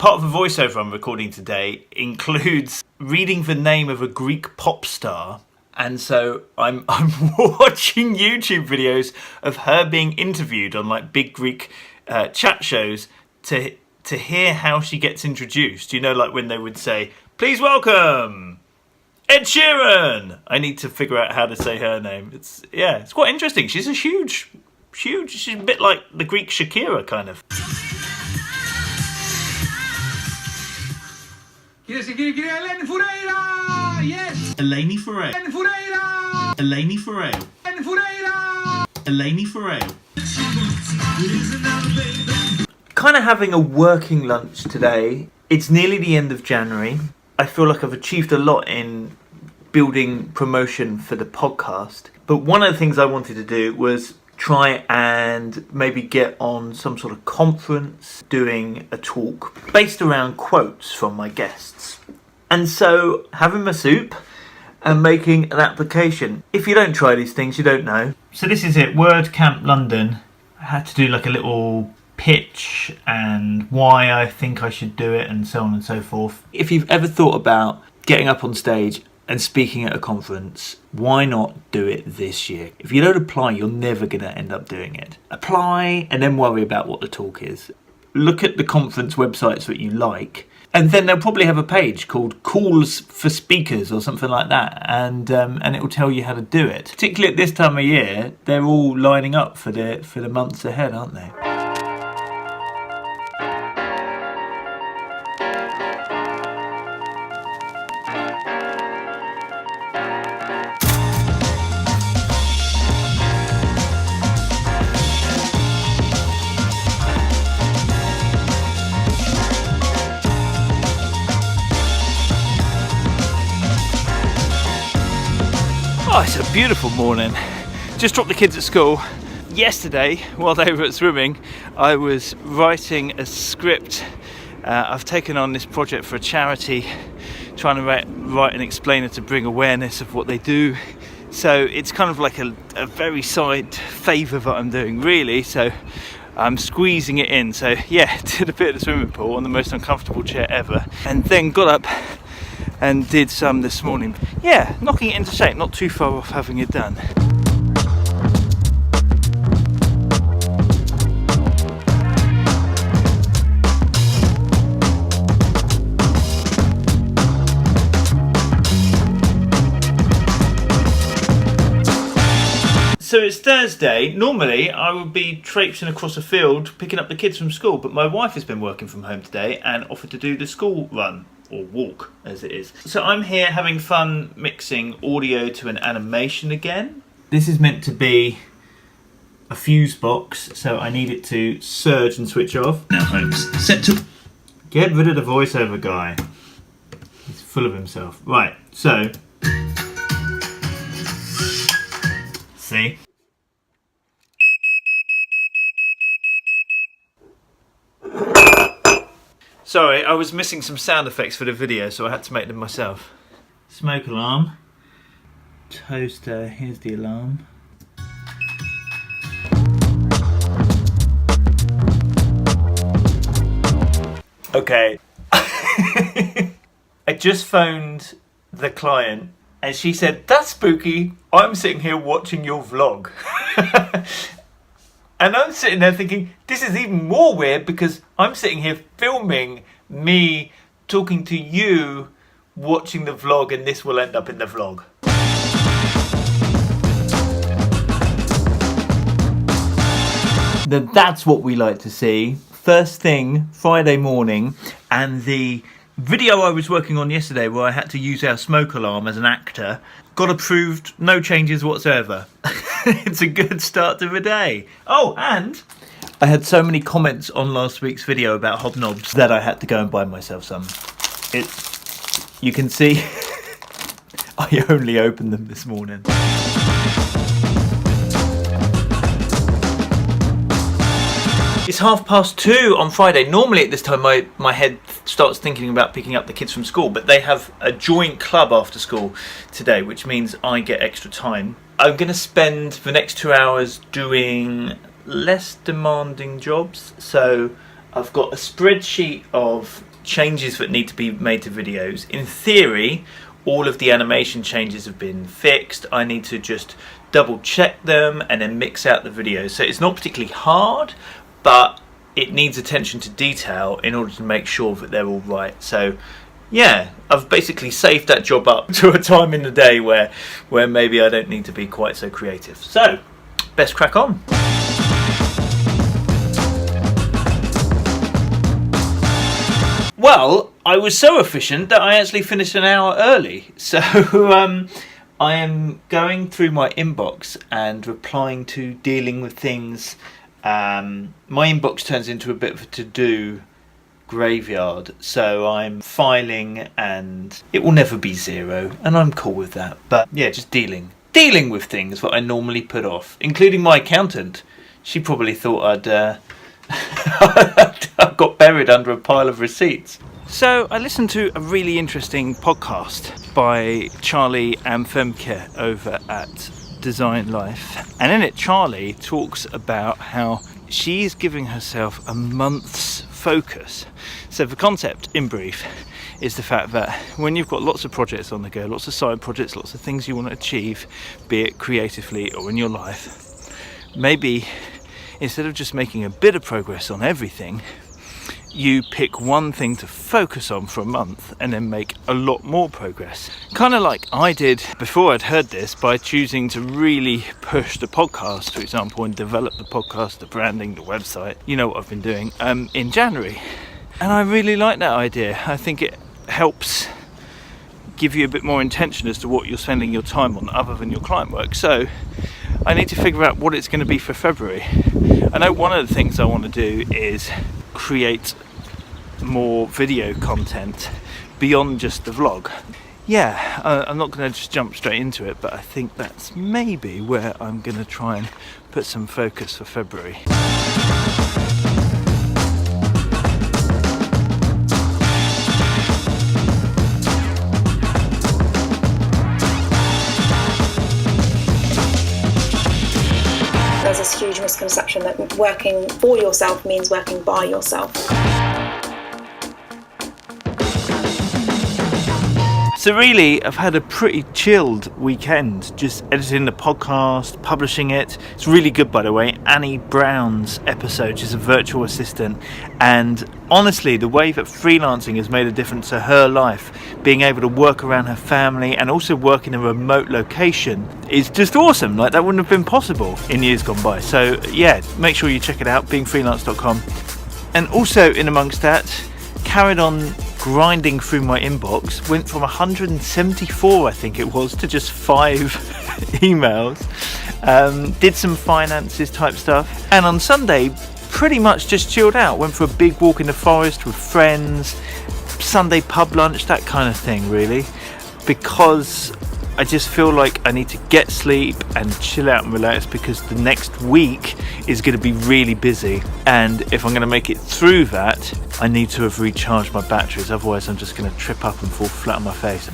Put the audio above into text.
Part of the voiceover I'm recording today includes reading the name of a Greek pop star. And so I'm watching YouTube videos of her being interviewed on like big Greek chat shows to hear how she gets introduced. You know, like when they would say, "Please welcome Ed Sheeran." I need to figure out how to say her name. It's quite interesting. She's a huge. She's a bit like the Greek Shakira kind of. Yes. Eleni Ferreira. Eleni Ferreira. Eleni Ferreira. Kind of having a working lunch today. It's nearly the end of January. I feel like I've achieved a lot in building promotion for the podcast. But one of the things I wanted to do was try and maybe get on some sort of conference doing a talk based around quotes from my guests. And so having my soup and making an application. If you don't try these things, you don't know. So this is it, WordCamp London. I had to do like a little pitch and why I think I should do it and so on and so forth. If you've ever thought about getting up on stage and speaking at a conference, why not do it this year? If you don't apply, you're never going to end up doing it. Apply and then worry about what the talk is. Look at the conference websites that you like, and then they'll probably have a page called Calls for Speakers or something like that, and it will tell you how to do it. Particularly at this time of year, they're all lining up for the months ahead, aren't they? Oh, it's a beautiful morning. Just dropped the kids at school. Yesterday, while they were at swimming, I was writing a script. I've taken on this project for a charity, trying to write an explainer to bring awareness of what they do. So it's kind of like a very side favour that I'm doing, really. So I'm squeezing it in. So yeah, did a bit of the swimming pool on the most uncomfortable chair ever, and then got up and did some this morning. Yeah, knocking it into shape, not too far off having it done. So it's Thursday. Normally I would be traipsing across a field picking up the kids from school, but my wife has been working from home today and offered to do the school run. Or walk, as it is. So I'm here having fun mixing audio to an animation again. This is meant to be a fuse box, so I need it to surge and switch off. Now folks, set to... Get rid of the voiceover guy. He's full of himself. Right, so... See? Sorry, I was missing some sound effects for the video, so I had to make them myself. Smoke alarm. Toaster, here's the alarm. Okay. I just phoned the client and she said, "That's spooky, I'm sitting here watching your vlog." And I'm sitting there thinking, this is even more weird because I'm sitting here filming me talking to you, watching the vlog, and this will end up in the vlog. Now that's what we like to see. First thing, Friday morning, and the video I was working on yesterday where I had to use our smoke alarm as an actor got approved, no changes whatsoever. It's a good start to the day. Oh, and I had so many comments on last week's video about hobnobs that I had to go and buy myself some. You can see I only opened them this morning. It's 2:30 on Friday. Normally at this time my head starts thinking about picking up the kids from school, but they have a joint club after school today, which means I get extra time. I'm going to spend the next 2 hours doing less demanding jobs. So I've got a spreadsheet of changes that need to be made to videos. In theory, all of the animation changes have been fixed. I need to just double check them and then mix out the videos. So it's not particularly hard, but it needs attention to detail in order to make sure that they're all right. So yeah, I've basically saved that job up to a time in the day where maybe I don't need to be quite so creative. So best crack on. Well, I was so efficient that I actually finished an hour early. So I am going through my inbox and replying to, dealing with things. My inbox turns into a bit of a to-do graveyard. So I'm filing, and it will never be zero, and I'm cool with that. But yeah, just dealing with things that I normally put off, including my accountant. She probably thought I'd I got buried under a pile of receipts. So I listened to a really interesting podcast by Charli and Femke over at Design Life, and in it Charli talks about how she's giving herself a month's focus. So the concept in brief is the fact that when you've got lots of projects on the go, lots of side projects, lots of things you want to achieve, be it creatively or in your life, maybe instead of just making a bit of progress on everything, you pick one thing to focus on for a month and then make a lot more progress. Kind of like I did before I'd heard this, by choosing to really push the podcast, for example, and develop the podcast, the branding, the website, you know what I've been doing, in January. And I really like that idea. I think it helps give you a bit more intention as to what you're spending your time on other than your client work. So I need to figure out what it's going to be for February. I know one of the things I want to do is create more video content beyond just the vlog. Yeah, I'm not going to just jump straight into it, but I think that's maybe where I'm going to try and put some focus for February. There's this huge misconception that working for yourself means working by yourself. So really, I've had a pretty chilled weekend, just editing the podcast, publishing it. It's really good, by the way. Annie Brown's episode, she's a virtual assistant, and honestly, the way that freelancing has made a difference to her life, being able to work around her family and also work in a remote location, is just awesome. Like, that wouldn't have been possible in years gone by. So yeah, make sure you check it out, beingfreelance.com. And also in amongst that, carried on grinding through my inbox, went from 174 I think it was to just 5 emails, did some finances type stuff, and on Sunday pretty much just chilled out, went for a big walk in the forest with friends, Sunday pub lunch, that kind of thing really, because I just feel like I need to get sleep and chill out and relax, because the next week is going to be really busy, and if I'm going to make it through that, I need to have recharged my batteries, otherwise I'm just going to trip up and fall flat on my face.